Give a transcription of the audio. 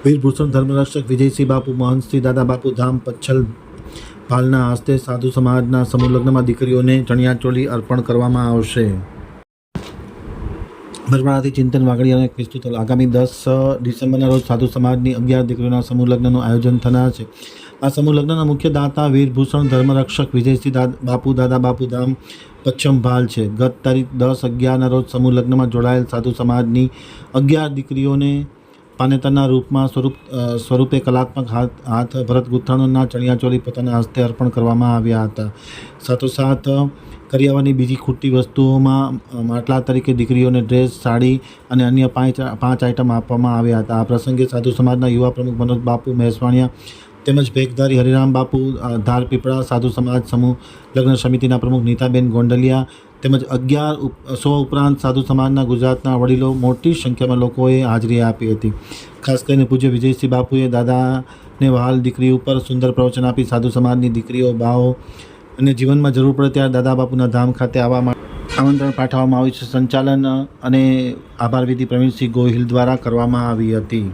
વીરભૂષણ ધર્મરક્ષક વિજયસિંહ બાપુ મહંતસિંહ દાદા બાપુ ધામ પચ્છલ ભાલના હસ્તે સાધુ સમાજના સમૂહ લગ્નમાં દીકરીઓને ચણિયાચોળી અર્પણ કરવામાં આવશે. બરવાળાથી ચિંતન વાગડિયા અને ક્રિસ્તુતલ આગામી 10 ડિસેમ્બરના રોજ સાધુ સમાજની 11 દીકરીઓના સમૂહ લગ્નનું આયોજન થનાર છે. આ સમૂહ લગ્નના મુખ્ય દાતા વીરભૂષણ ધર્મરક્ષક વિજયસિંહ બાપુ દાદા બાપુ ધામ પચ્છમ ભાલ છે. ગત તારીખ 10/11ના રોજ સમૂહ લગ્નમાં જોડાયેલ સાધુ સમાજની 11 દીકરીઓને પાનેતરના સ્વરૂપે કલાત્મક હાથ ભરત ગૂંથણના ચણિયાચોળી પોતાના હસ્તે અર્પણ કરવામાં આવ્યા હતા. સાથોસાથ કરિયાવરની બીજી ખૂટતી વસ્તુઓમાં માટલા તરીકે દીકરીઓને ડ્રેસ, સાડી અને અન્ય 5 આઇટમ આપવામાં આવ્યા હતા. આ પ્રસંગે સાધુ સમાજના યુવા પ્રમુખ મનોજ બાપુ મહેસવાણિયા તેમજ ભેખધારી હરિરામ બાપુ ધારપીપળા, સાધુ સમાજ સમૂહ લગ્ન સમિતિના પ્રમુખ નીતાબેન ગોંડલિયા તેમજ 100 ઉપરાંત સાધુ સમાજના ગુજરાતના વડીલો મોટી સંખ્યામાં લોકોએ હાજરી આપી હતી. ખાસ કરીને પૂજ્ય વિજયસિંહ બાપુએ દાદાને વહાલ દીકરી ઉપર સુંદર પ્રવચન આપી સાધુ સમાજની દીકરીઓ, બાઓ અને જીવનમાં જરૂર પડે ત્યારે દાદા બાપુના ધામ ખાતે આવવા માટે આમંત્રણ પાઠવવામાં આવ્યું છે. સંચાલન અને આભાર વિધિ પ્રવીણસિંહ ગોહિલ દ્વારા કરવામાં આવી હતી.